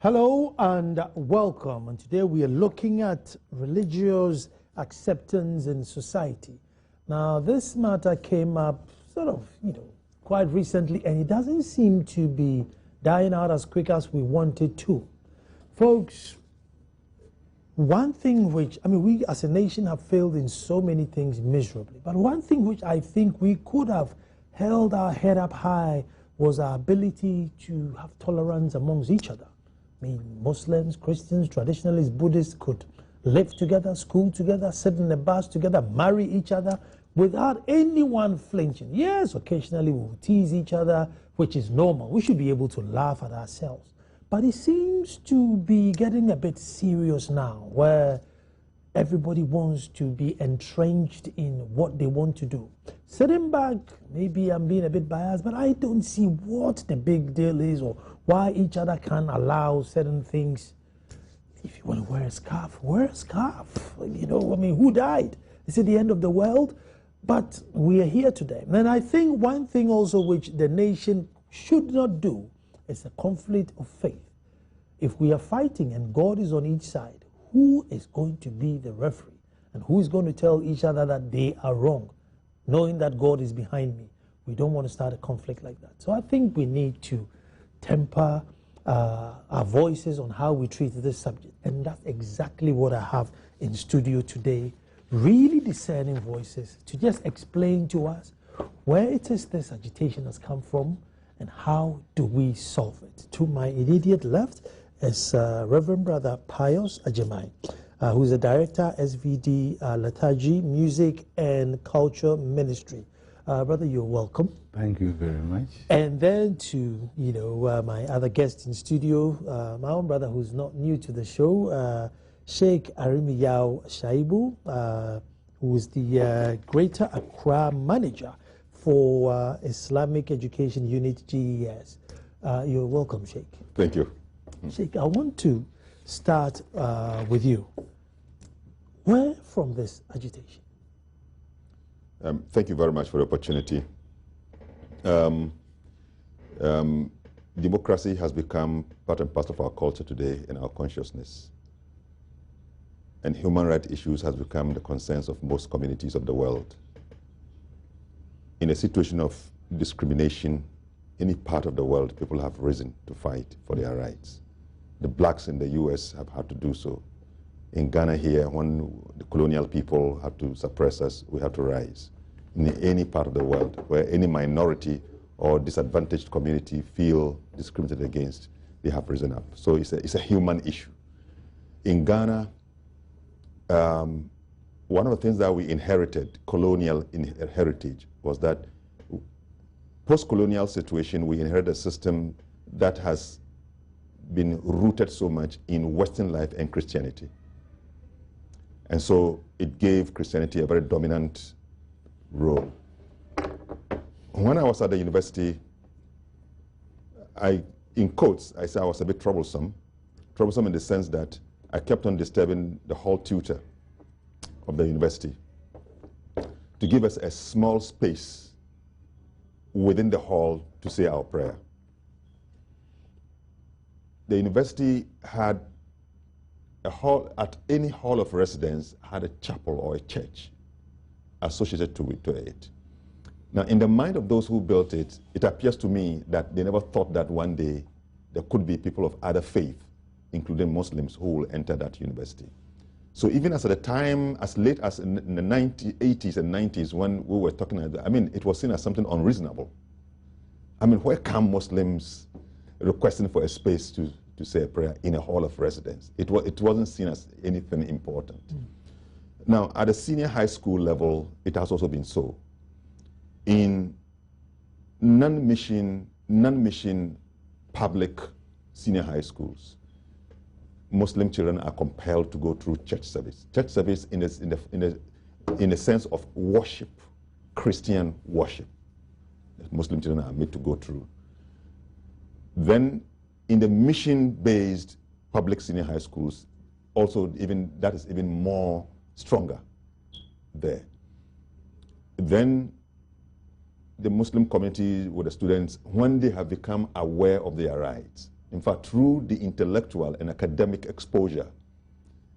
Hello and welcome. And today we are looking at religious acceptance in society. Now, this matter came up quite recently, and it doesn't seem to be dying out as quick as we wanted to. Folks, one thing which, we as a nation have failed in so many things miserably, but one thing which I think we could have held our head up high was our ability to have tolerance amongst each other. Muslims, Christians, traditionalists, Buddhists could live together, school together, sit in a bus together, marry each other without anyone flinching. Yes, occasionally we'll tease each other, which is normal. We should be able to laugh at ourselves. But it seems to be getting a bit serious now, where everybody wants to be entrenched in what they want to do. Sitting back, maybe I'm being a bit biased, but I don't see what the big deal is or why each other can allow certain things. If you want to wear a scarf, wear a scarf. Who died? Is it the end of the world? But we are here today. And I think one thing also which the nation should not do is a conflict of faith. If we are fighting and God is on each side, who is going to be the referee? And who is going to tell each other that they are wrong, knowing that God is behind me? We don't want to start a conflict like that. So I think we need to temper our voices on how we treat this subject. And that's exactly what I have in studio today. Really discerning voices to just explain to us where it is this agitation has come from and how do we solve it. To my immediate left is Reverend Brother Pius Ajemai, who is the Director, SVD, Liturgy, Music and Culture Ministry. Brother, you're welcome. Thank you very much. And then to, my other guest in studio, my own brother who's not new to the show, Sheikh Arimiyao Shaibu, who is the Greater Accra Manager for Islamic Education Unit, GES. You're welcome, Sheikh. Thank you. Sheikh, I want to start with you. Where from this agitation? Thank you very much for the opportunity. Democracy has become part and parcel of our culture today and our consciousness. And human rights issues has become the concerns of most communities of the world. In a situation of discrimination, any part of the world, people have risen to fight for their rights. The blacks in the US have had to do so. In Ghana here, when the colonial people had to suppress us, we had to rise. In any part of the world where any minority or disadvantaged community feel discriminated against, they have risen up. So it's a human issue. In Ghana, one of the things that we inherited, colonial heritage, was that post-colonial situation, we inherited a system that has been rooted so much in Western life and Christianity. And so it gave Christianity a very dominant role. When I was at the university, in quotes, I say I was a bit troublesome. Troublesome in the sense that I kept on disturbing the hall tutor of the university to give us a small space within the hall to say our prayer. The university had a hall, at any hall of residence, had a chapel or a church associated to it. Now, in the mind of those who built it, it appears to me that they never thought that one day there could be people of other faith, including Muslims, who will enter that university. So even as at the time, as late as in the 80s and 90s, when we were talking, it was seen as something unreasonable. Where come Muslims requesting for a space to say a prayer in a hall of residence? It wasn't seen as anything important. Now, at the senior high school level, it has also been so. In non-mission public senior high schools, Muslim children are compelled to go through church service. Church service in a sense of worship, Christian worship, that Muslim children are made to go through. Then in the mission-based public senior high schools, also that is even more stronger there. Then the Muslim community with the students, when they have become aware of their rights, In fact, through the intellectual and academic exposure,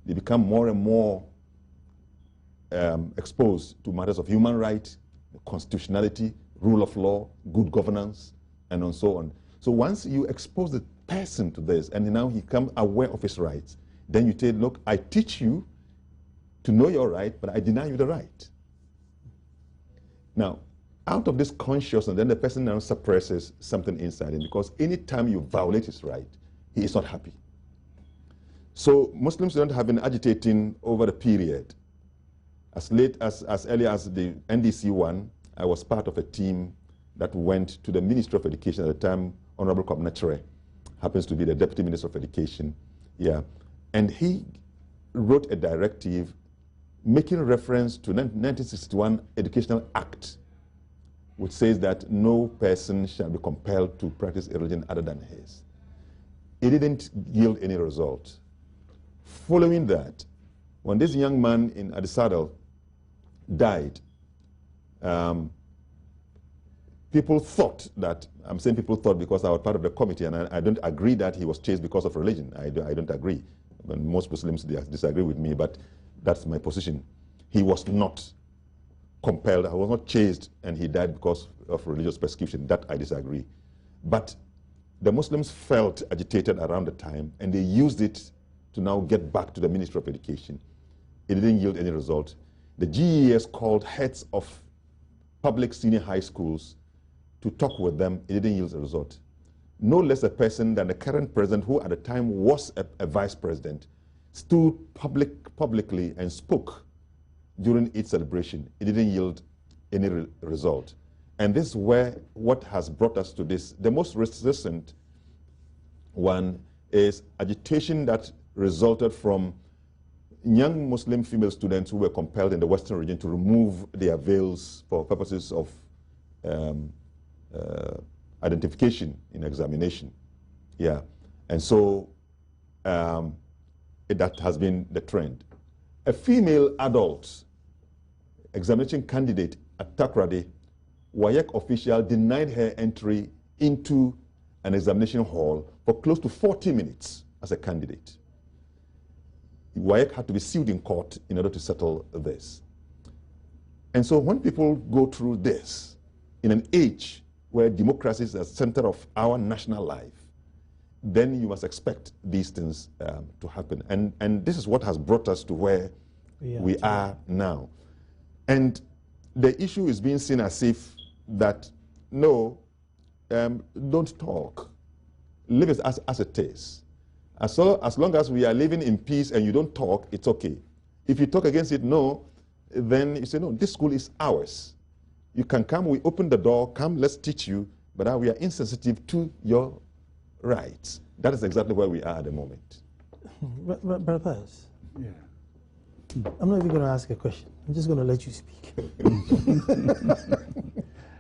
they become more and more exposed to matters of human rights, constitutionality, rule of law, good governance, and so on. So once you expose the person to this, and now he becomes aware of his rights, then you say, look, I teach you to know your right, but I deny you the right. Now, out of this consciousness, then the person now suppresses something inside him, because anytime you violate his right, he is not happy. So Muslim students have been agitating over the period. As early as the NDC one, I was part of a team that went to the Ministry of Education at the time. Honorable Kwabena happens to be the Deputy Minister of Education. Yeah. And he wrote a directive making reference to 1961 Educational Act, which says that no person shall be compelled to practice a religion other than his. It didn't yield any result. Following that, when this young man at the saddle died, people thought that, I'm saying people thought because I was part of the committee, and I don't agree that he was chased because of religion. I don't agree. And most Muslims disagree with me, but that's my position. He was not compelled, he was not chased, and he died because of religious persecution. That I disagree. But the Muslims felt agitated around the time, and they used it to now get back to the Ministry of Education. It didn't yield any result. The GES called heads of public senior high schools to talk with them. It didn't yield a result. No less a person than the current president, who at the time was a vice president, stood publicly and spoke during its celebration. It didn't yield any result. And this is what has brought us to this. The most recent one is agitation that resulted from young Muslim female students who were compelled in the Western region to remove their veils for purposes of identification in examination. Yeah. And so that has been the trend. A female adult examination candidate at Takoradi, WAEC official denied her entry into an examination hall for close to 40 minutes as a candidate. WAEC had to be sued in court in order to settle this. And so when people go through this, in an age where democracy is at the center of our national life, then you must expect these things to happen. And this is what has brought us to where we are now. And the issue is being seen as if that, no, don't talk. Live it as it is. As long as we are living in peace and you don't talk, it's okay. If you talk against it, no, then you say, no, this school is ours. You can come, we open the door, come, let's teach you, but now we are insensitive to your rights. That is exactly where we are at the moment. Brother, yeah. I'm not even going to ask a question. I'm just going to let you speak.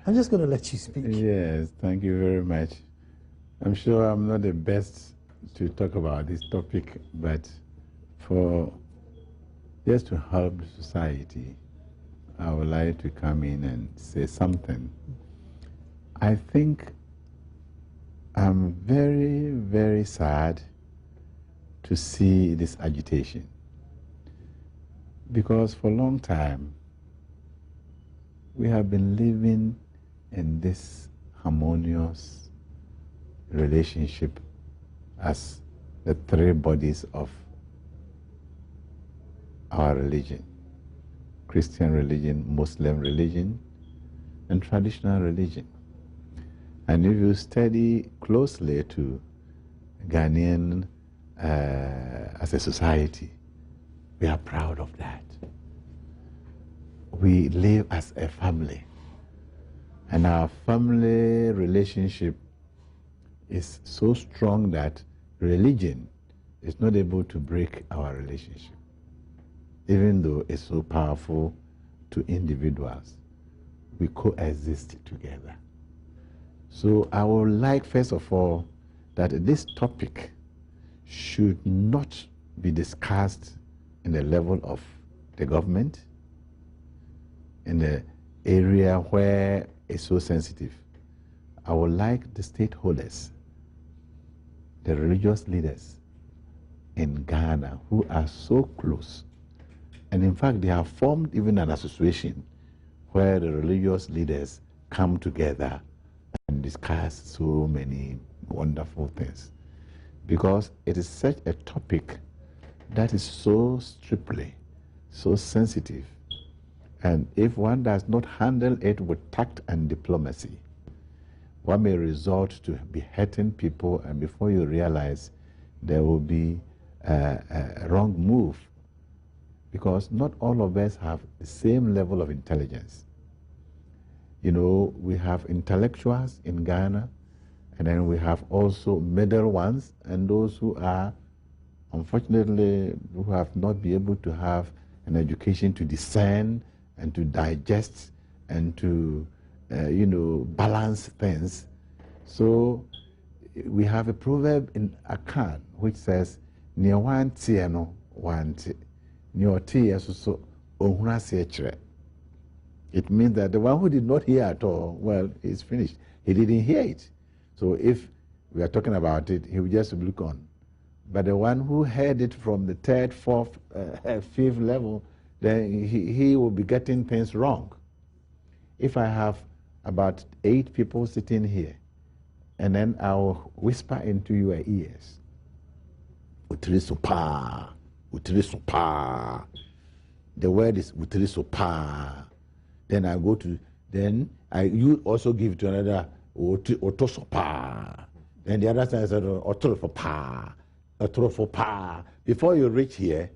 I'm just going to let you speak. Yes, thank you very much. I'm sure I'm not the best to talk about this topic, but just to help the society, I would like to come in and say something. I think I'm very, very sad to see this agitation, because for a long time we have been living in this harmonious relationship as the three bodies of our religion: Christian religion, Muslim religion, and traditional religion. And if you study closely to Ghanaian as a society, we are proud of that. We live as a family, and our family relationship is so strong that religion is not able to break our relationship, even though it's so powerful to individuals. We coexist together. So I would like, first of all, that this topic should not be discussed in the level of the government, in the area where it's so sensitive. I would like the stakeholders the religious leaders in Ghana who are so close. And in fact, they have formed even an association where the religious leaders come together and discuss so many wonderful things. Because it is such a topic that is so strictly, so sensitive. And if one does not handle it with tact and diplomacy, one may resort to be hurting people, and before you realize, there will be a wrong move. Because not all of us have the same level of intelligence. You know, we have intellectuals in Ghana, and then we have also middle ones, and those who are, unfortunately, who have not been able to have an education to discern and to digest and to, balance things. So we have a proverb in Akan which says, "Nea wantie no wantie, nea otie so ohuna se kyerɛ." It means that the one who did not hear at all, well, he's finished. He didn't hear it. So if we are talking about it, he will just look on. But the one who heard it from the third, fourth, fifth level, then he will be getting things wrong. If I have about 8 people sitting here, and then I'll whisper into your ears, "Utiri sopa, utiri sopa." The word is utiri sopa. Then I go to, you also give to another, otosopa. Then the other side said, otorofopa, otorofopa. Before you reach here,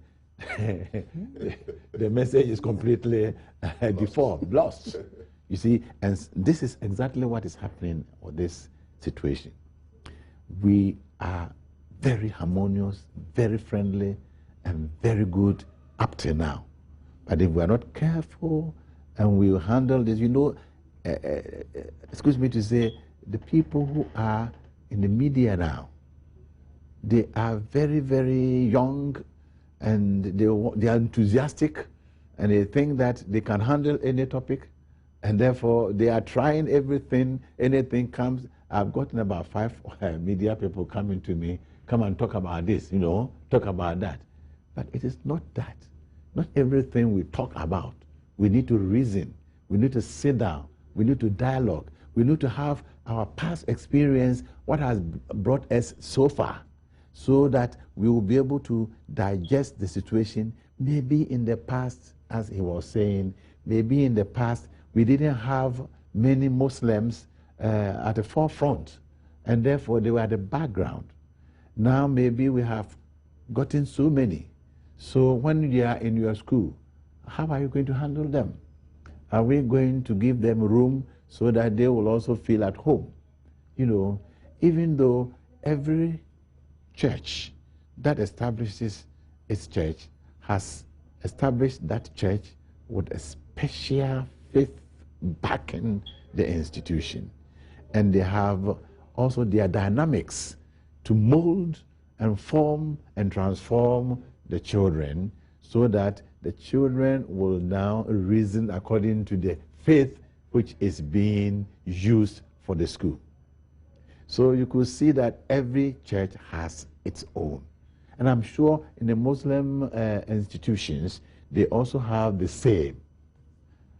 the message is completely deformed, lost. You see, and this is exactly what is happening with this situation. We are very harmonious, very friendly, and very good up till now. But if we are not careful, and we will handle this, excuse me to say, the people who are in the media now, they are very, very young, and they are enthusiastic, and they think that they can handle any topic, and therefore they are trying everything, anything comes. I've gotten about 5 media people coming to me, "Come and talk about this, talk about that." But it is not that. Not everything we talk about. We need to reason. We need to sit down. We need to dialogue. We need to have our past experience, what has brought us so far, so that we will be able to digest the situation. Maybe in the past, as he was saying, maybe in the past we didn't have many Muslims at the forefront, and therefore they were at the background. Now maybe we have gotten so many. So when you are in your school, how are you going to handle them? Are we going to give them room so that they will also feel at home? Even though every church that establishes its church has established that church with a special faith backing the institution. And they have also their dynamics to mold and form and transform the children, so that the children will now reason according to the faith which is being used for the school. So you could see that every church has its own. And I'm sure in the Muslim institutions, they also have the same.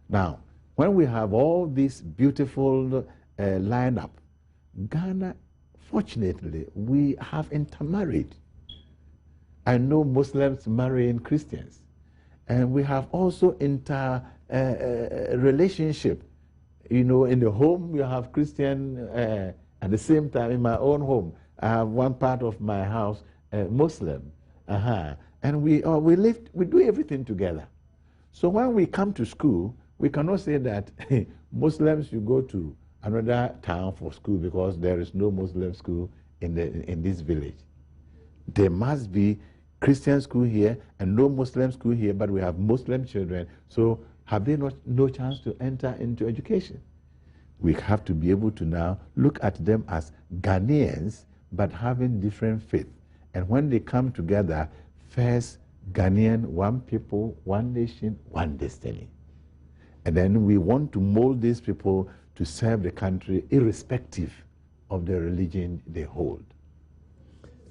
Now, when we have all this beautiful lineup, Ghana, fortunately, we have intermarried. I know Muslims marrying Christians. And we have also relationship. In the home, you have Christian. At the same time, in my own home, I have one part of my house Muslim. And we do everything together. So when we come to school, we cannot say that Muslims should go to another town for school because there is no Muslim school in this village. There must be Christian school here and no Muslim school here, but we have Muslim children. So have they no chance to enter into education? We have to be able to now look at them as Ghanaians, but having different faith. And when they come together, first Ghanaian, one people, one nation, one destiny. And then we want to mold these people to serve the country irrespective of the religion they hold.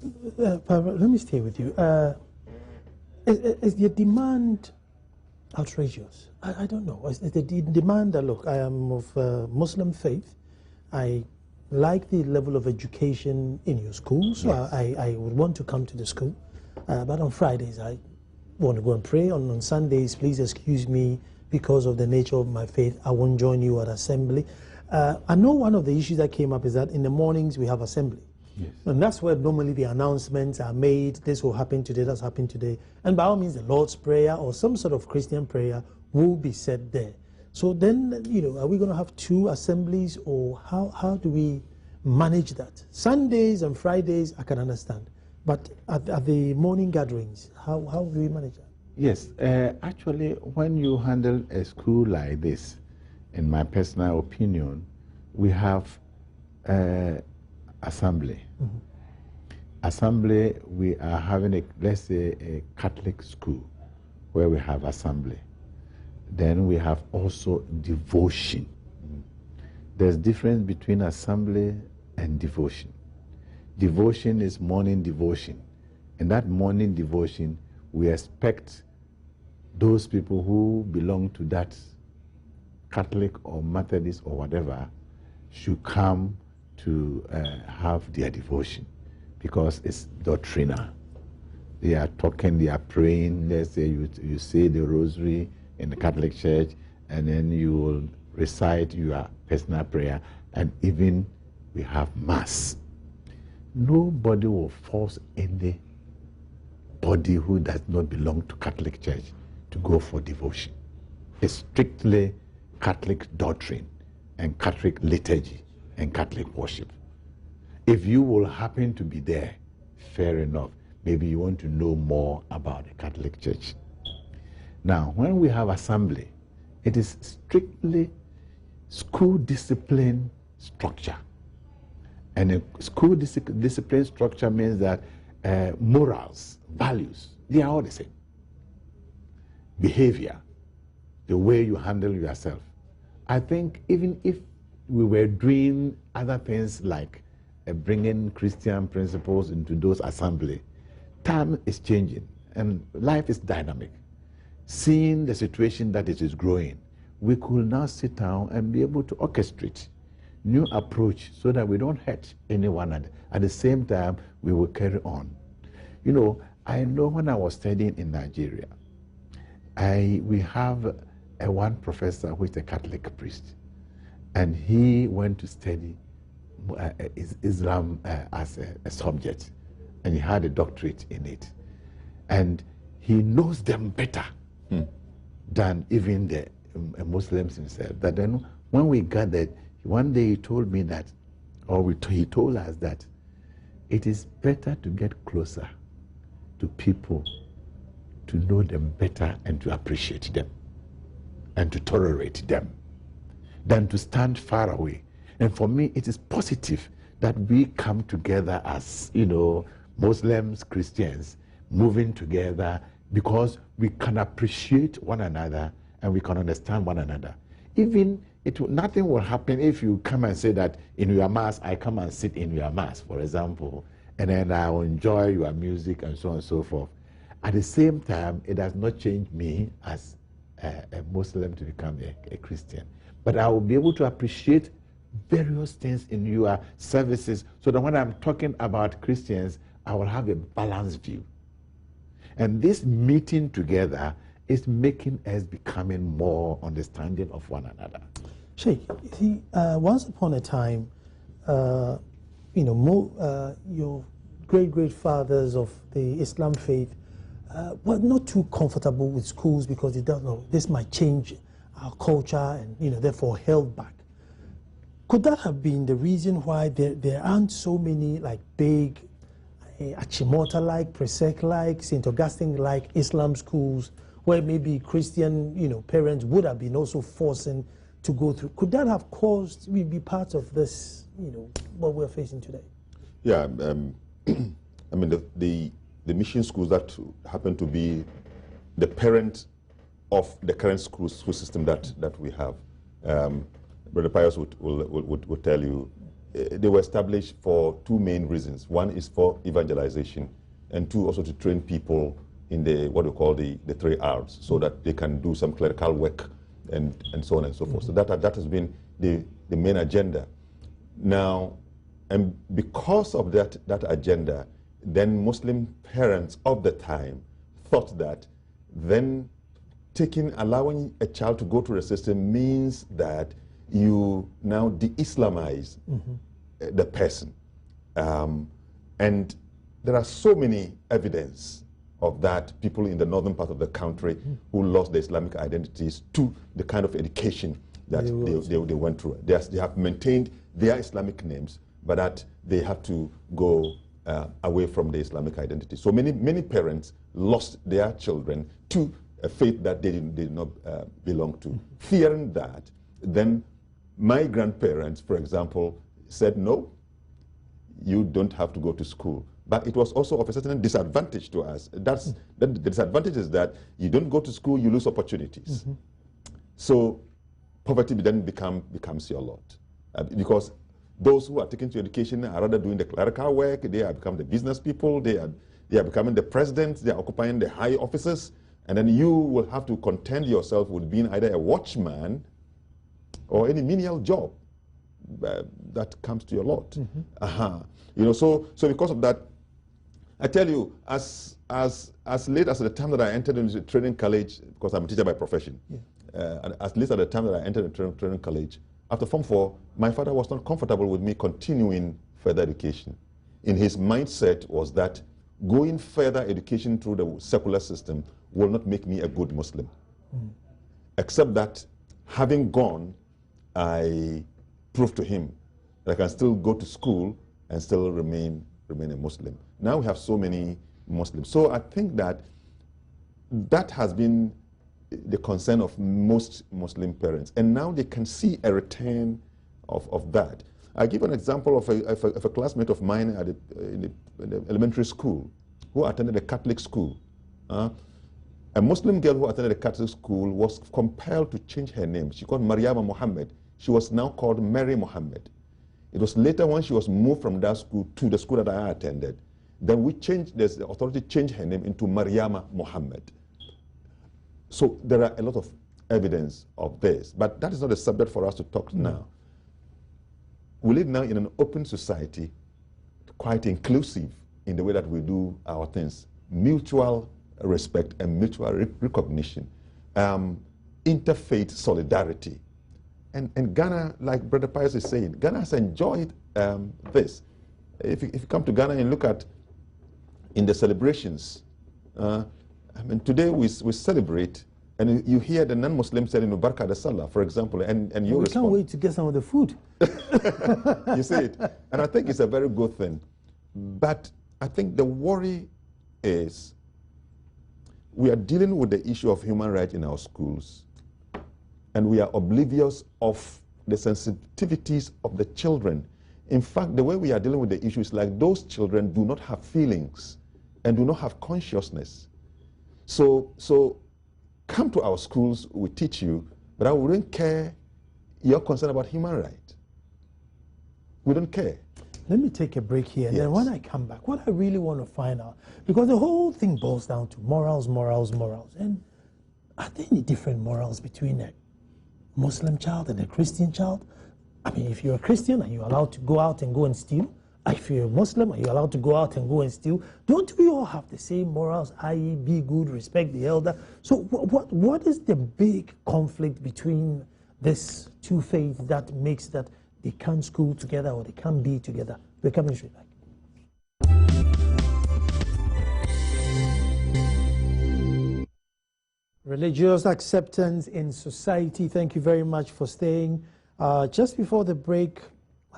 Let me stay with you. Is the demand outrageous? I don't know. Is the demand that, look, I am of Muslim faith. I like the level of education in your school, so Yes. I would want to come to the school. But on Fridays, I want to go and pray. On Sundays, please excuse me because of the nature of my faith. I won't join you at assembly. I know one of the issues that came up is that in the mornings we have assembly. Yes. And that's where normally the announcements are made. This will happen today, that's happened today. And by all means, the Lord's Prayer or some sort of Christian prayer will be said there. So then, you know, are we going to have two assemblies, or how do we manage that? Sundays and Fridays, I can understand. But at the morning gatherings, how do we manage that? Yes, actually, when you handle a school like this, in my personal opinion, we have assembly. Mm-hmm. Assembly, we are having let's say a Catholic school where we have assembly. Then we have also devotion. There's difference between assembly and devotion. Devotion is morning devotion. In that morning devotion, we expect those people who belong to that Catholic or Methodist or whatever should come to have their devotion, because it's doctrinal. They are talking, they are praying. Let's say you say the rosary in the Catholic Church, and then you will recite your personal prayer, and even we have Mass. Nobody will force anybody who does not belong to Catholic Church to go for devotion. It's strictly Catholic doctrine and Catholic liturgy and Catholic worship. If you will happen to be there, fair enough. Maybe you want to know more about the Catholic Church. Now, when we have assembly, it is strictly school discipline structure. And a school discipline structure means that morals, values, they are all the same. Behavior, the way you handle yourself. I think even if we were doing other things like bringing Christian principles into those assembly, time is changing and life is dynamic. Seeing the situation that it is growing, we could now sit down and be able to orchestrate new approach so that we don't hurt anyone, and at the same time we will carry on. You know, I know when I was studying in Nigeria, we have one professor who is a Catholic priest, and he went to study Islam as a subject, and he had a doctorate in it, and he knows them better than even the Muslims himself. That then when we gathered, one day he told me that, he told us that it is better to get closer to people, to know them better and to appreciate them and to tolerate them, than to stand far away. And for me, it is positive that we come together as, you know, Muslims, Christians, moving together, because we can appreciate one another and we can understand one another. Even nothing will happen if you come and say that in your mass, I come and sit in your mass, for example, and then I will enjoy your music and so on and so forth. At the same time, it does not change me as a Muslim to become a Christian. But I will be able to appreciate various things in your services, so that when I'm talking about Christians, I will have a balanced view. And this meeting together is making us becoming more understanding of one another. Sheikh, see, once upon a time, you know, your great fathers of the Islam faith were not too comfortable with schools because they don't know this might change our culture, and, you know, therefore held back. Could that have been the reason why there aren't so many like big Achimota-like, Presec-like, St. Augustine-like Islam schools where maybe Christian, you know, parents would have been also forcing to go through? Could that have caused, be part of this, you know, what we're facing today? Yeah, I mean, the mission schools that happen to be the parent of the current school system that we have. Brother Pius would tell you, they were established for two main reasons. One is for evangelization, and two, also to train people in the what we call the 3 R's, so that they can do some clerical work and so on and so forth. So that has been the main agenda. Now, and because of that agenda, then Muslim parents of the time thought that then allowing a child to go through the system means that you now de-Islamize the person. And there are so many evidence of that, people in the northern part of the country who lost their Islamic identities to the kind of education that they went through. They have maintained their Islamic names, but that they have to go away from the Islamic identity. So many parents lost their children to a faith that they did not belong to. Fearing that, then my grandparents, for example, said, no, you don't have to go to school. But it was also of a certain disadvantage to us. The disadvantage is that you don't go to school, you lose opportunities. So poverty then becomes your lot. Because those who are taken to education are rather doing the clerical work, they have become the business people, they are becoming the presidents, they are occupying the high offices, and then you will have to contend yourself with being either a watchman or any menial job that comes to your lot. You know, so because of that, I tell you, as late as the time that I entered into training college, because I'm a teacher by profession, as late as the time that I entered into training college, after Form 4, my father was not comfortable with me continuing further education. In his mindset was that going further education through the secular system will not make me a good Muslim. Except that having gone, I proved to him that I can still go to school and still remain a Muslim. Now we have so many Muslims. So I think that has been the concern of most Muslim parents. And now they can see a return of that. I give an example of a classmate of mine in the elementary school who attended a Catholic school. A Muslim girl who attended a Catholic school was compelled to change her name. She called Mariama Muhammad. She was now called Mary Muhammad. It was later when she was moved from that school to the school that I attended, then the authority changed her name into Mariama Muhammad. So there are a lot of evidence of this, but that is not a subject for us to talk now. We live now in an open society, quite inclusive in the way that we do our things. Mutual respect and mutual recognition, interfaith solidarity. And Ghana, like Brother Pius is saying, Ghana has enjoyed this. If you come to Ghana and look at in the celebrations, I mean, today we celebrate, and you hear the non-Muslims saying Barka da Sallah, for example, and you respond. We can't wait to get some of the food. You see it? And I think it's a very good thing. But I think the worry is we are dealing with the issue of human rights in our schools, and we are oblivious of the sensitivities of the children. In fact, the way we are dealing with the issue is like those children do not have feelings and do not have consciousness. So come to our schools, we teach you, but I wouldn't care you're concerned about human rights. We don't care. Let me take a break here, and then when I come back, what I really want to find out, because the whole thing boils down to morals, and are there any different morals between a Muslim child and a Christian child? I mean, if you're a Christian, are you allowed to go out and go and steal? If you're a Muslim, are you allowed to go out and go and steal? Don't we all have the same morals, i.e. be good, respect the elder? So what is the big conflict between these two faiths that makes that they can't school together or they can't be together? We're coming straight back. Religious acceptance in society. Thank you very much for staying. Just before the break,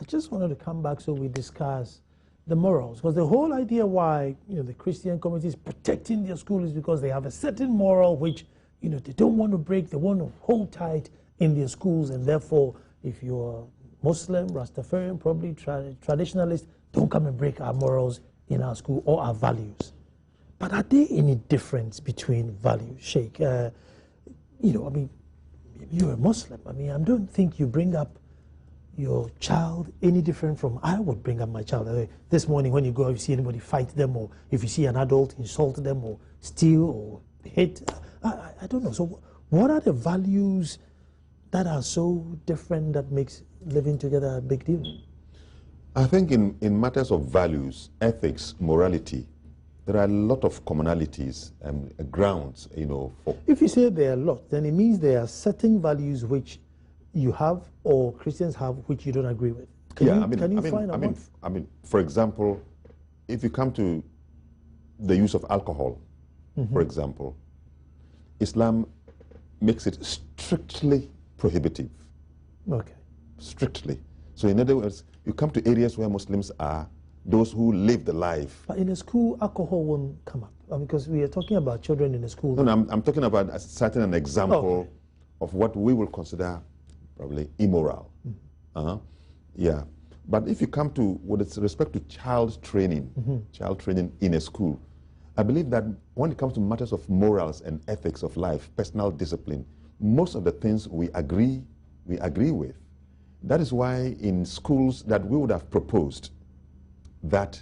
I just wanted to come back so we discuss the morals. Because the whole idea why the Christian community is protecting their school is because they have a certain moral which they don't want to break, they want to hold tight in their schools, and therefore if you're Muslim, Rastafarian, probably traditionalist, don't come and break our morals in our school or our values. But are there any difference between values, Sheikh? I mean, you're a Muslim. I mean, I don't think you bring up, your child any different from I would bring up my child? This morning when you go, if you see anybody fight them, or if you see an adult insult them or steal or hit, I don't know. So what are the values that are so different that makes living together a big deal? I think in matters of values, ethics, morality, there are a lot of commonalities and grounds, for... If you say there are a lot, then it means there are certain values which you have or Christians have which you don't agree with. Can you find out? I mean, for example, if you come to the use of alcohol, for example, Islam makes it strictly prohibitive. Okay. Strictly. So in other words, you come to areas where Muslims are, those who live the life. But in a school, alcohol won't come up because we are talking about children in a school. No, I'm talking about citing an example of what we will consider probably immoral. Yeah. But if you come to with respect to child training in a school, I believe that when it comes to matters of morals and ethics of life, personal discipline, most of the things we agree with. That is why in schools that we would have proposed that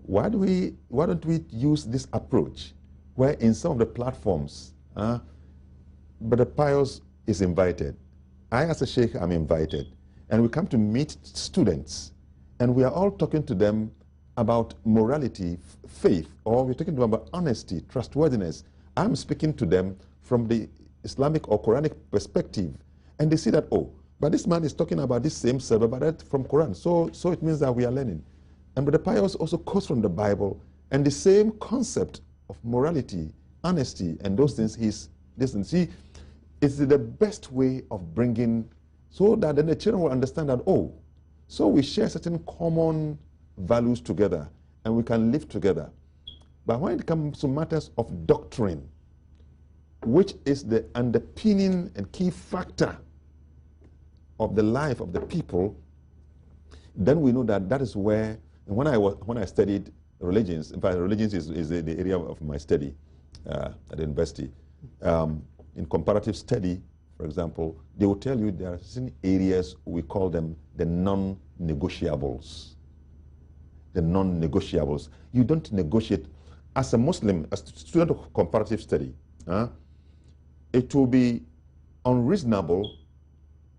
why don't we use this approach where in some of the platforms, Brother Pius is invited. I as a sheikh am invited. And we come to meet students and we are all talking to them about morality, faith, or we're talking to them about honesty, trustworthiness. I'm speaking to them from the Islamic or Quranic perspective. And they see that, oh, but this man is talking about this same server, but that's from Quran. So it means that we are learning. And Brother Pius also quotes from the Bible, and the same concept of morality, honesty, and those things see, it's the best way of bringing, so that then the children will understand that, oh, so we share certain common values together, and we can live together. But when it comes to matters of doctrine, which is the underpinning and key factor of the life of the people, then we know that is where, when I studied religions, in fact, religions is the area of my study at the university. In comparative study, for example, they will tell you there are certain areas, we call them the non-negotiables. The non-negotiables. You don't negotiate. As a Muslim, as a student of comparative study, it will be unreasonable,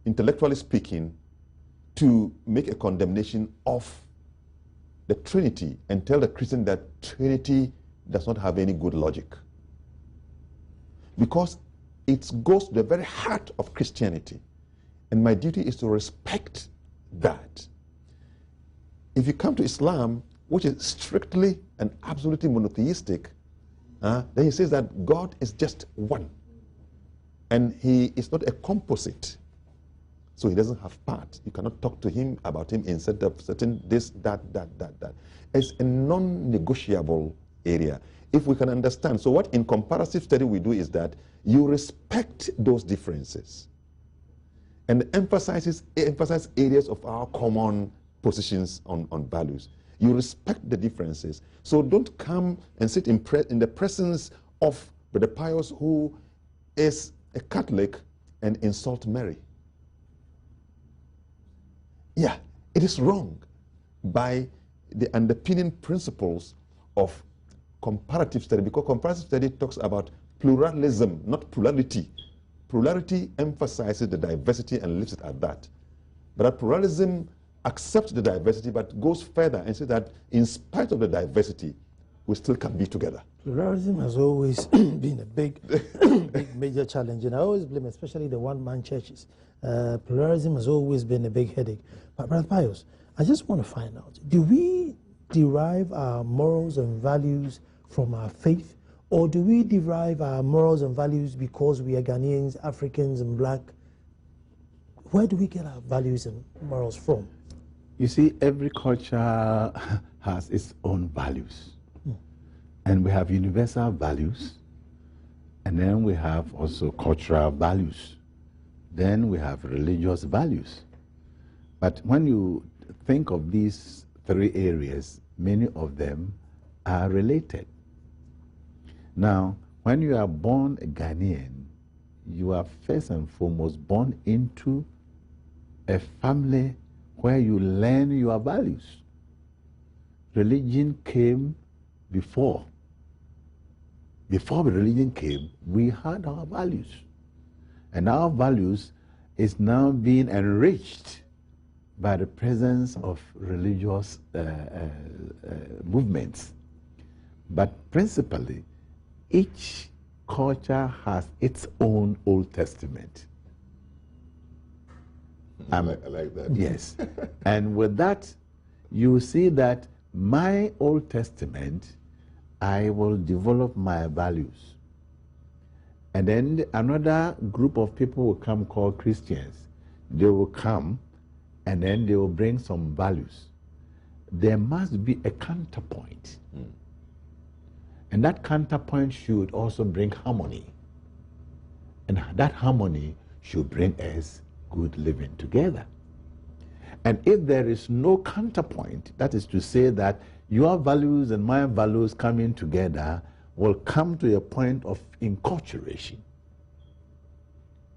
intellectually speaking, to make a condemnation of the Trinity and tell the Christian that Trinity does not have any good logic. Because it goes to the very heart of Christianity. And my duty is to respect that. If you come to Islam, which is strictly and absolutely monotheistic, then he says that God is just one. And he is not a composite. So he doesn't have parts. You cannot talk to him about him in certain this, that. It's a non-negotiable area. If we can understand. So what in comparative study we do is that you respect those differences and emphasize areas of our common positions on values. You respect the differences. So don't come and sit in the presence of Brother Pius, who is a Catholic, and insult Mary. Yeah, it is wrong by the underpinning principles of comparative study, because comparative study talks about pluralism, not plurality. Plurality emphasizes the diversity and leaves it at that. But pluralism accepts the diversity but goes further and says that in spite of the diversity, we still can be together. Pluralism has always been a big major challenge, and I always blame especially the one-man churches. Pluralism has always been a big headache. But Brother Pius, I just want to find out, do we derive our morals and values from our faith, or do we derive our morals and values because we are Ghanaians, Africans, and black? Where do we get our values and morals from? You see, every culture has its own values. And we have universal values, and then we have also cultural values. Then we have religious values. But when you think of these three areas, many of them are related. Now, when you are born a Ghanaian, you are first and foremost born into a family where you learn your values. Religion came before. Before the religion came, we had our values. And our values is now being enriched by the presence of religious movements. But principally, each culture has its own Old Testament. I like that. Yes. And with that, you see that my Old Testament, I will develop my values. And then another group of people will come called Christians. They will come and then they will bring some values. There must be a counterpoint. And that counterpoint should also bring harmony. And that harmony should bring us good living together. And if there is no counterpoint, that is to say that your values and my values coming together will come to a point of enculturation.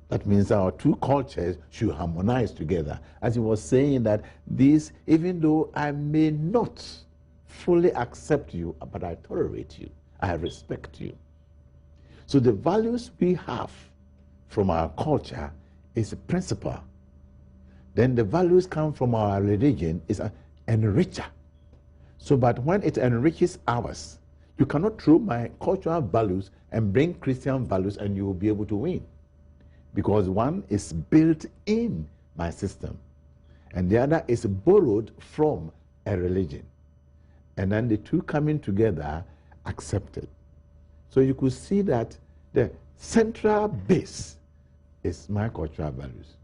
That means our two cultures should harmonize together. As he was saying that this, even though I may not fully accept you, but I tolerate you, I respect you. So the values we have from our culture is a principle. Then the values come from our religion is an enricher. So, but when it enriches ours, you cannot throw my cultural values and bring Christian values and you will be able to win. Because one is built in my system and the other is borrowed from a religion. And then the two coming together accepted. So you could see that the central base is my cultural values.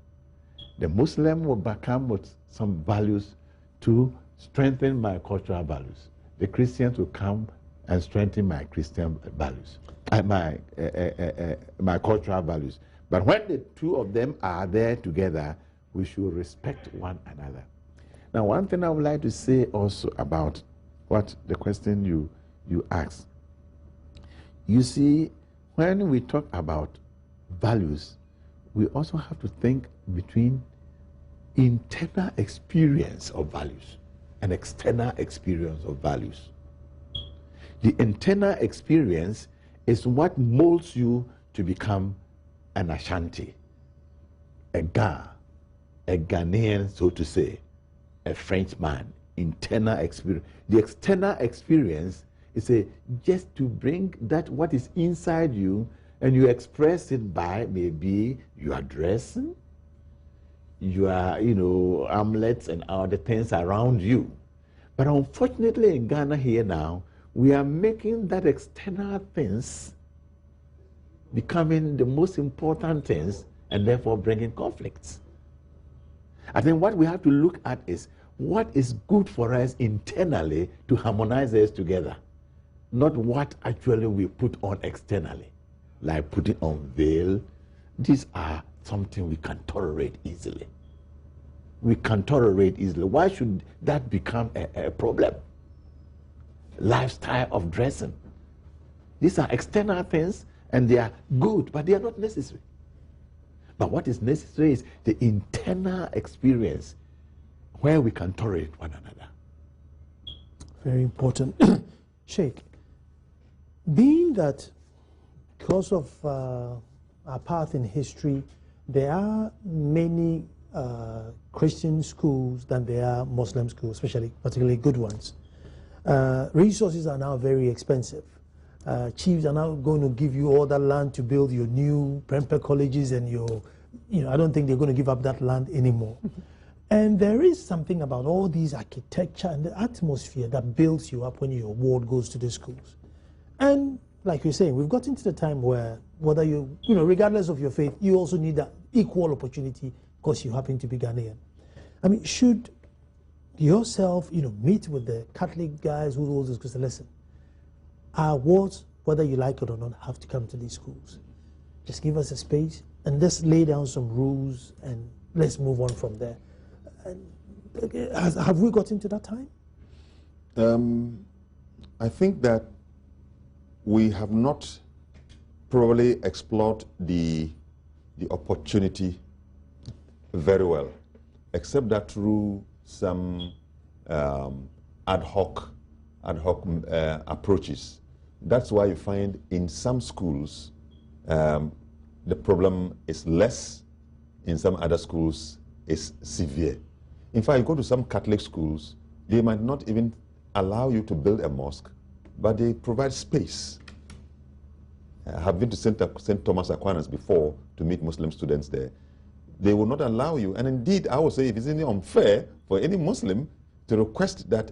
The Muslim will come with some values to strengthen my cultural values. The Christians will come and strengthen my Christian values, my cultural values. But when the two of them are there together, we should respect one another. Now, one thing I would like to say also about what the question you asked. You see, when we talk about values, we also have to think between internal experience of values and external experience of values. The internal experience is what molds you to become an Ashanti, a Ghanaian, so to say, a Frenchman. Internal experience. The external experience is just to bring that what is inside you and you express it by maybe you are dressing, you are, amulets and all the things around you. But unfortunately in Ghana here now, we are making that external things becoming the most important things and therefore bringing conflicts. I think what we have to look at is what is good for us internally to harmonize us together, not what actually we put on externally, like putting on veil. These are something we can tolerate easily. We can tolerate easily. Why should that become a problem? Lifestyle of dressing. These are external things and they are good, but they are not necessary. But what is necessary is the internal experience where we can tolerate one another. Very important. Sheikh, being that because of our path in history, there are many Christian schools than there are Muslim schools, especially particularly good ones. Resources are now very expensive. Chiefs are now going to give you all that land to build your new Prempeh colleges and I don't think they're going to give up that land anymore. And there is something about all these architecture and the atmosphere that builds you up when your ward goes to the schools. And like you're saying, we've gotten to the time where whether regardless of your faith, you also need that equal opportunity because you happen to be Ghanaian. I mean, should yourself, meet with the Catholic guys who hold this, because listen, our wards, whether you like it or not, have to come to these schools. Just give us a space and let's lay down some rules and let's move on from there. And have we gotten to that time? I think that we have not probably explored the opportunity very well. except that through some ad hoc approaches. That's why you find in some schools the problem is less, in some other schools is severe. In fact, you go to some Catholic schools, they might not even allow you to build a mosque, but they provide space. I have been to St. Thomas Aquinas before to meet Muslim students there. They will not allow you, and indeed, I would say it is unfair for any Muslim to request that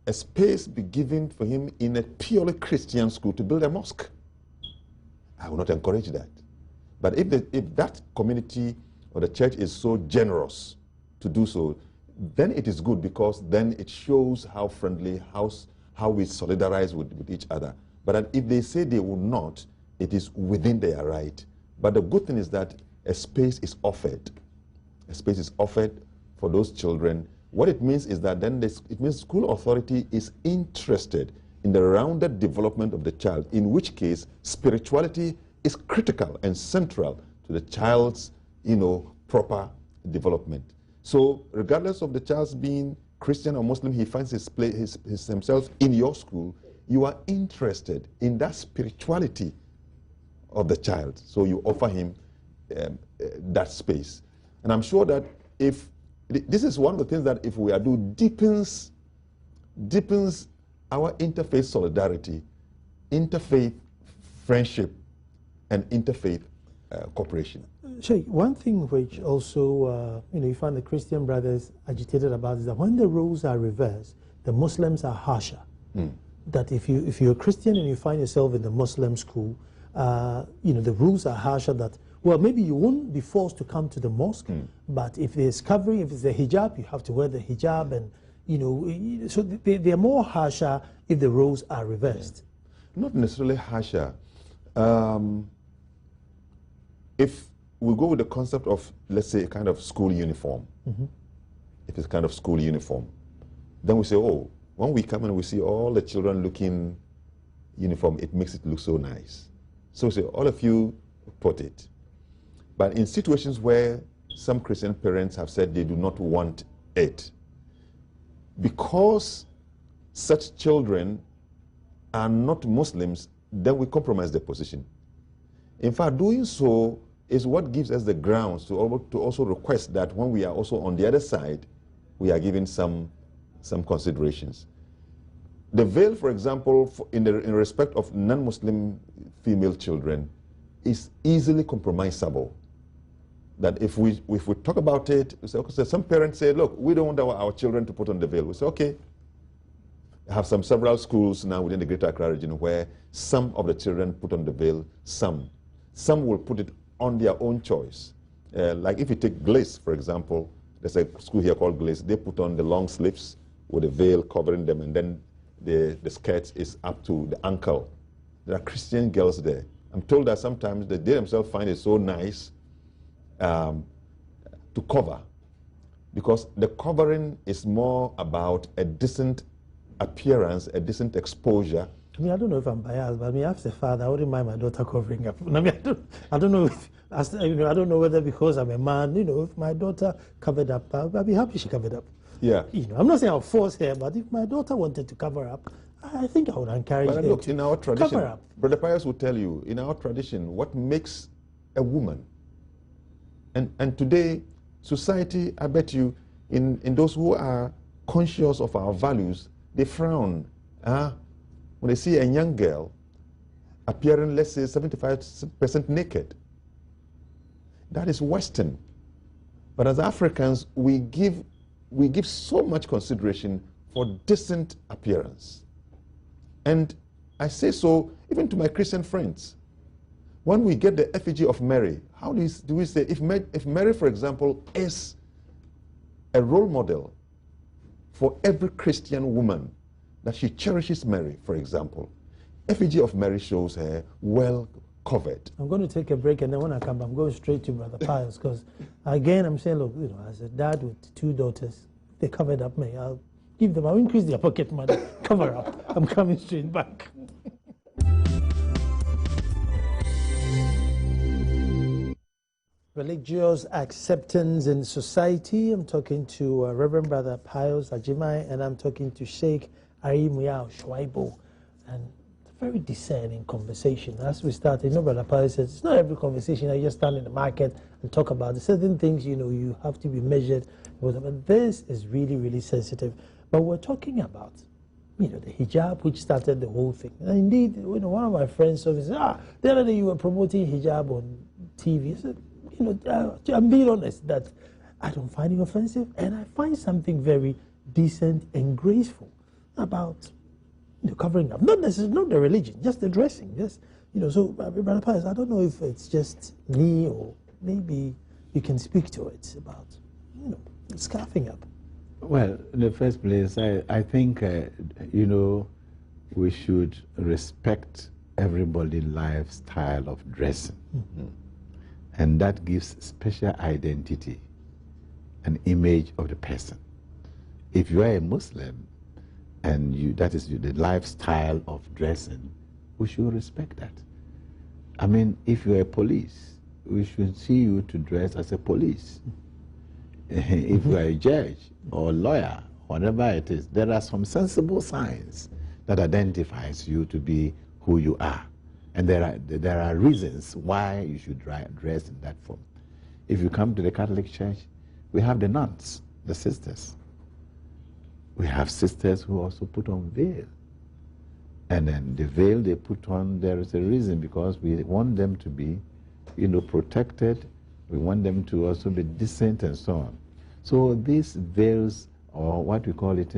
a space be given for him in a purely Christian school to build a mosque. I will not encourage that. But if that community or the church is so generous to do so, then it is good, because then it shows how friendly, how we solidarize with each other. But if they say they will not, it is within their right. But the good thing is that a space is offered. A space is offered for those children. What it means is that then it means school authority is interested in the rounded development of the child, in which case spirituality is critical and central to the child's, proper development. So regardless of the child's being Christian or Muslim, he finds himself in your school, you are interested in that spirituality of the child. So you offer him that space. And I'm sure that if this is one of the things that if we are doing deepens our interfaith solidarity, interfaith friendship, and interfaith cooperation. Shay, one thing which also you find the Christian brothers agitated about is that when the rules are reversed, the Muslims are harsher. That if you're a Christian and you find yourself in the Muslim school, the rules are harsher. That, well, maybe you won't be forced to come to the mosque, but if there's covering, if it's a hijab, you have to wear the hijab, and so they're more harsher if the rules are reversed. Not necessarily harsher. If we go with the concept of, let's say, a kind of school uniform, if it's kind of school uniform, then we say, oh, when we come and we see all the children looking uniform, it makes it look so nice. So we say, all of you put it. But in situations where some Christian parents have said they do not want it, because such children are not Muslims, then we compromise the position. In fact, doing so is what gives us the grounds to also request that when we are also on the other side, we are given some considerations. The veil, for example, in respect of non-Muslim female children, is easily compromisable. That if we talk about it, we say, okay, so some parents say, look, we don't want our children to put on the veil. We say, okay. I have several schools now within the Greater Accra region where some of the children put on the veil, some will put it on their own choice. Like if you take Glace, for example, there's a school here called Glace. They put on the long sleeves with a veil covering them, and then the skirt is up to the ankle. There are Christian girls there. I'm told that sometimes they themselves find it so nice to cover, because the covering is more about a decent appearance, a decent exposure. I mean, I don't know if I'm biased, but I mean, as a father, I wouldn't mind my daughter covering up. I mean, I don't know if, I don't know whether because I'm a man, if my daughter covered up, I'd be happy she covered up. Yeah. I'm not saying I'll force her, but if my daughter wanted to cover up, I think I would encourage her look, to in our tradition, cover up. Brother Pius will tell you, in our tradition, what makes a woman, and today, society, I bet you, in those who are conscious of our values, they frown. When they see a young girl appearing, let's say, 75% naked. That is Western. But as Africans, we give so much consideration for decent appearance. And I say so even to my Christian friends. When we get the effigy of Mary, how do we say, if Mary, for example, is a role model for every Christian woman, that she cherishes Mary, for example, effigy of Mary shows her well covered. I'm going to take a break, and then when I come back, I'm going straight to Brother Pius, because again, I'm saying, look, as a dad with 2 daughters, they covered up me. I'll increase their pocket money, cover up. I'm coming straight back. religious acceptance in society. I'm talking to Reverend Brother Pius Ajimai, and I'm talking to Sheikh Arimuyao Shwaibo. And it's a very discerning conversation. As we started, Brother Pius says, it's not every conversation that you just stand in the market and talk about. There's certain things, you have to be measured. But this is really, really sensitive. But we're talking about, the hijab, which started the whole thing. And indeed, one of my friends told me, the other day you were promoting hijab on TV. I said, I'm being honest that I don't find it offensive, and I find something very decent and graceful about covering up. Not necessarily, not the religion, just the dressing. Just So, Brother Pius, I don't know if it's just me or maybe you can speak to it about scarfing up. Well, in the first place, I think we should respect everybody's lifestyle of dressing. Mm-hmm. And that gives special identity and image of the person. If you are a Muslim and that is the lifestyle of dressing, we should respect that. I mean, if you're a police, we should see you to dress as a police. If you are a judge or a lawyer, whatever it is, there are some sensible signs that identifies you to be who you are. And there are reasons why you should dress in that form. If you come to the Catholic Church, we have the nuns, the sisters. We have sisters who also put on veil. And then the veil they put on, there is a reason, because we want them to be, protected. We want them to also be decent and so on. So these veils, or what we call it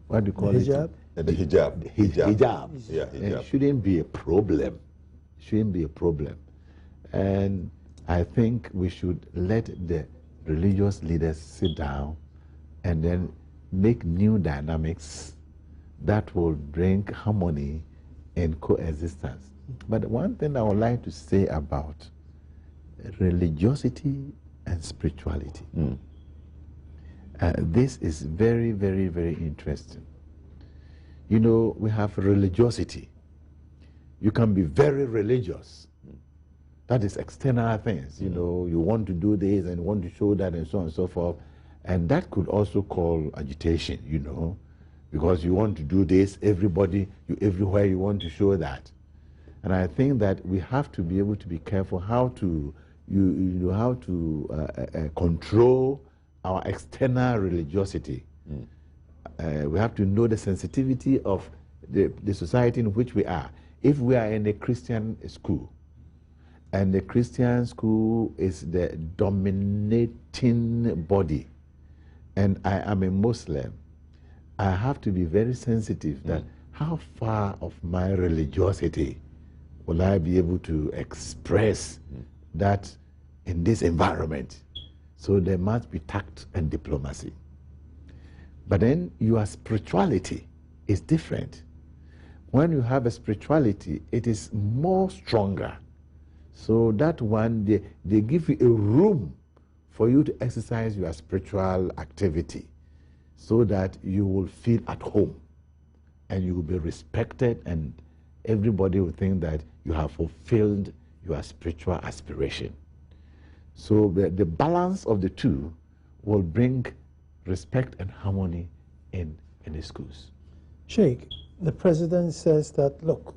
what do you call hijab? it? The hijab. Hijab. Yeah, hijab. It shouldn't be a problem. Shouldn't be a problem. And I think we should let the religious leaders sit down and then make new dynamics that will bring harmony and coexistence. But one thing I would like to say about religiosity and spirituality, this is very, very, very interesting. We have religiosity. You can be very religious. That is external things. You want to do this and want to show that and so on and so forth. And that could also call agitation, because you want to do this, everywhere you want to show that. And I think that we have to be able to be careful how to control our external religiosity. We have to know the sensitivity of the society in which we are. If we are in a Christian school, and the Christian school is the dominating body, and I am a Muslim, I have to be very sensitive that how far of my religiosity will I be able to express that in this environment. So there must be tact and diplomacy. But then your spirituality is different. When you have a spirituality, it is more stronger. So that one, they give you a room for you to exercise your spiritual activity so that you will feel at home and you will be respected, and everybody will think that you have fulfilled your spiritual aspiration. So the balance of the two will bring respect and harmony in the schools. Sheikh, the president says that, look,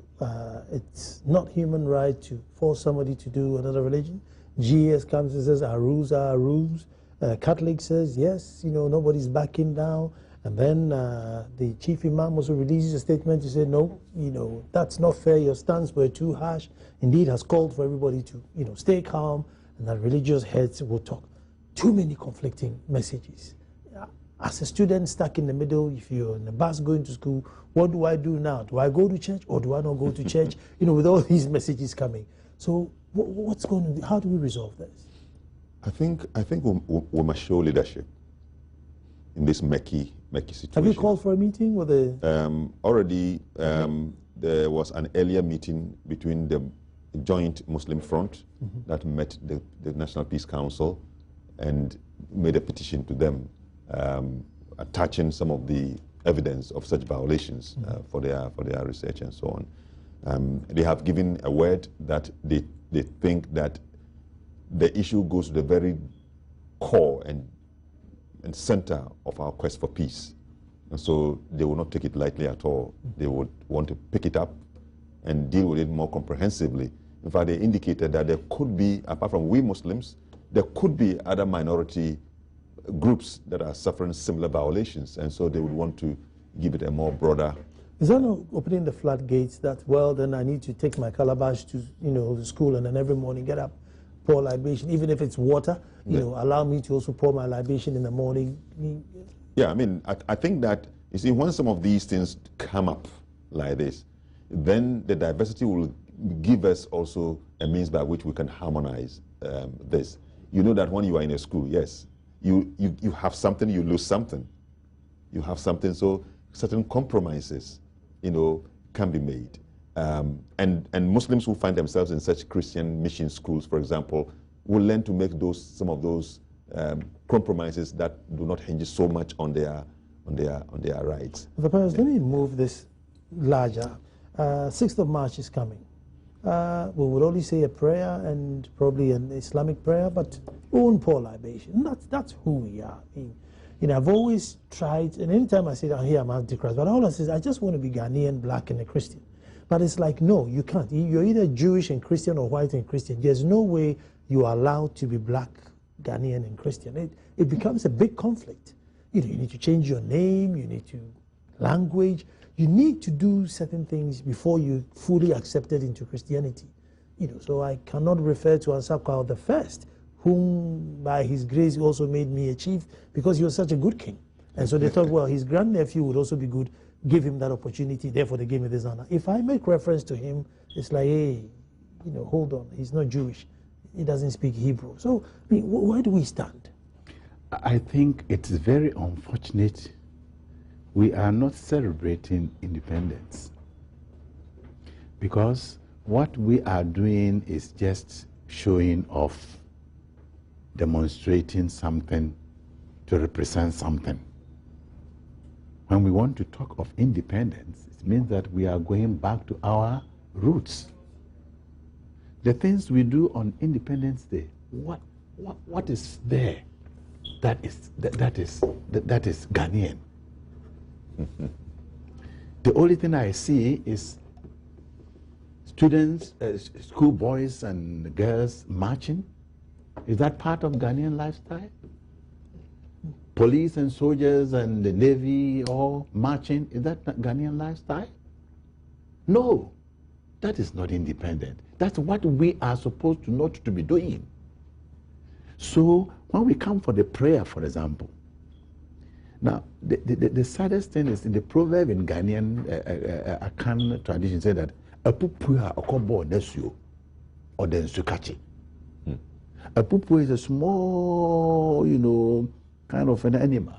it's not human right to force somebody to do another religion. GS comes and says our rules are our rules. Catholic says, yes, nobody's backing down. And then the chief imam also releases a statement to say, no, that's not fair. Your stance were too harsh. Indeed, has called for everybody to, stay calm, and that religious heads will talk. Too many conflicting messages. As a student stuck in the middle, if you're in the bus going to school, what do I do now? Do I go to church or do I not go to church? With all these messages coming. So what's going to be, how do we resolve this? I think we must show leadership in this murky situation. Have you called for a meeting with the... Already, there was an earlier meeting between the Joint Muslim Front that met the National Peace Council and made a petition to them attaching some of the evidence of such violations for their research and so on. They have given a word that they think that the issue goes to the very core and center of our quest for peace. And so they will not take it lightly at all. They would want to pick it up and deal with it more comprehensively. In fact, they indicated that there could be, apart from we Muslims, there could be other minority groups that are suffering similar violations, and so they would want to give it a more broader. Is that not opening the floodgates that, well, then I need to take my calabash to, the school, and then every morning get up, pour libation, even if it's water, allow me to also pour my libation in the morning? Yeah, I mean, I think that, you see, when some of these things come up like this, then the diversity will give us also a means by which we can harmonize this. You know that when you are in a school, yes, you have something, you lose something. You have something, so certain compromises, can be made. And Muslims who find themselves in such Christian mission schools, for example, will learn to make some of those compromises that do not hinge so much on their rights. Let me move this larger. 6th of March is coming. We would only say a prayer and probably an Islamic prayer, but we won't pour libation. That's who we are. I've always tried, and anytime I say that here I'm anti-Christ, but all I say is I just want to be Ghanaian, black, and a Christian. But it's like, no, you can't. You're either Jewish and Christian or white and Christian. There's no way you are allowed to be black, Ghanaian, and Christian. It becomes a big conflict. You need to change your name, you need to language. You need to do certain things before you fully accepted into Christianity. So I cannot refer to Ansakwa the First, whom by his grace also made me a chief because he was such a good king. And so they thought, well, his grandnephew would also be good, give him that opportunity, therefore they gave me this honor. If I make reference to him, it's like, hey, hold on, he's not Jewish. He doesn't speak Hebrew. So, where do we stand? I think it's very unfortunate we are not celebrating independence, because what we are doing is just showing off, demonstrating something to represent something. When we want to talk of independence, it means that we are going back to our roots. The things we do on Independence Day, what is there that is Ghanaian? The only thing I see is students, school boys and girls marching. Is that part of Ghanaian lifestyle? Police and soldiers and the Navy all marching, is that Ghanaian lifestyle? No, that is not independent. That's what we are supposed to not to be doing. So when we come for the prayer, for example, now the saddest thing is in the proverb in Ghanaian Akan tradition say that apupu okobo nesuo or den sukachi. Apupu is a small, kind of an animal,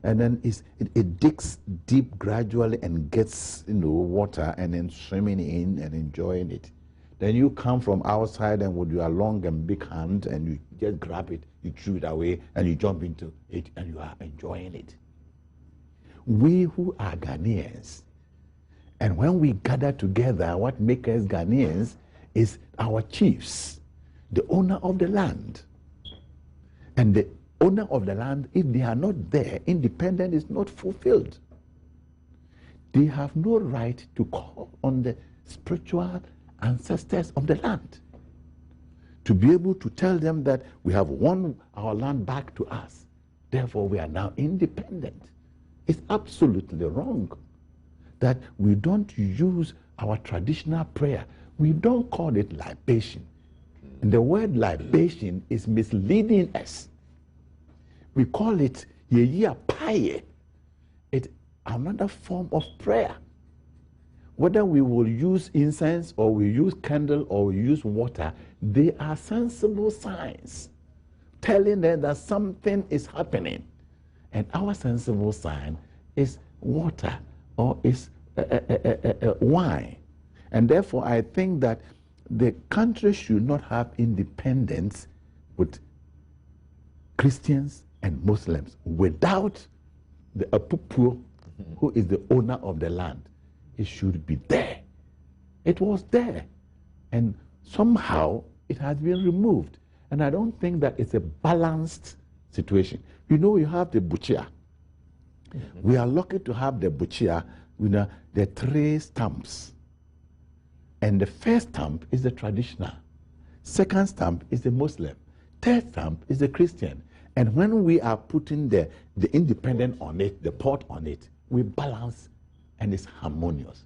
and then it digs deep gradually and gets water and then swimming in and enjoying it. Then you come from outside and with your long and big hand and you just grab it, you throw it away and you jump into it and you are enjoying it. We who are Ghanaians, and when we gather together, what makes us Ghanaians is our chiefs, the owner of the land. And the owner of the land, if they are not there, independence is not fulfilled. They have no right to call on the spiritual ancestors of the land to be able to tell them that we have won our land back to us, therefore we are now independent. It's absolutely wrong that we don't use our traditional prayer. We don't call it libation. And the word libation is misleading us. We call it yeya paye. It's another form of prayer. Whether we will use incense or we use candle or we use water, they are sensible signs telling them that something is happening. And our sensible sign is water or is wine. And therefore, I think that the country should not have independence with Christians and Muslims without the Apupu, who is the owner of the land. It should be there. It was there. And somehow it has been removed. And I don't think that it's a balanced situation. You know, you have the Buchia. We are lucky to have the Buchia, you know, the 3 stamps. And the first stamp is the traditional. Second stamp is the Muslim. Third stamp is the Christian. And when we are putting the independent on it, the pot on it, we balance and it's harmonious.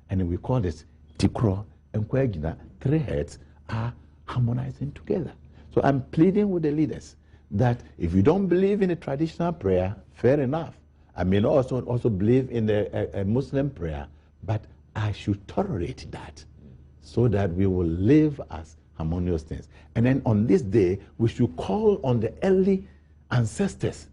And we call this Tikro and Kwegina. 3 heads are harmonizing together. So I'm pleading with the leaders that if you don't believe in a traditional prayer, fair enough. I may also believe in a Muslim prayer, but I should tolerate that so that we will live as harmonious things. And then on this day, we should call on the early ancestors.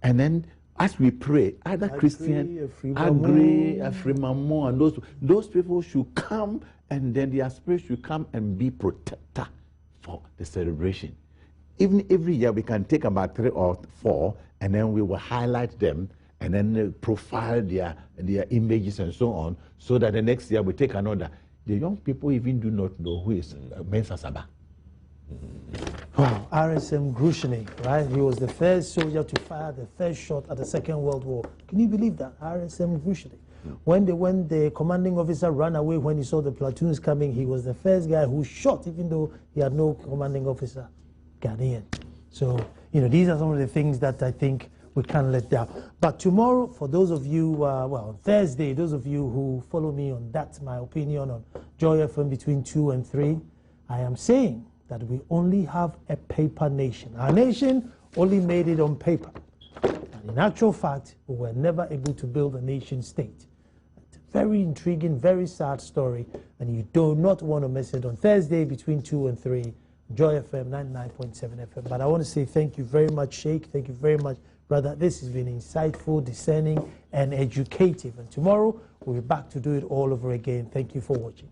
And then as we pray, either Christian, Afrimamu, and those people should come, and then their spirit should come and be protector for the celebration. Even every year we can take about 3 or 4, and then we will highlight them, and then profile their images and so on, so that the next year we take another. The young people even do not know who is Mensa Saba. Wow, RSM Grushny, right? He was the first soldier to fire the first shot at the Second World War. Can you believe that? RSM Grushny. When the commanding officer ran away when he saw the platoons coming, he was the first guy who shot, even though he had no commanding officer. Ghanaian. So, you know, these are some of the things that I think we can't let down. But tomorrow, for those of you, well, on Thursday, those of you who follow me on That's My Opinion on Joy FM between 2 and 3, I am saying that we only have a paper nation. Our nation only made it on paper. And in actual fact, we were never able to build a nation state. It's a very intriguing, very sad story, and you do not want to miss it on Thursday between 2 and 3, Joy FM 99.7 FM. But I want to say thank you very much, Sheikh. Thank you very much, brother. This has been insightful, discerning, and educative. And tomorrow, we'll be back to do it all over again. Thank you for watching.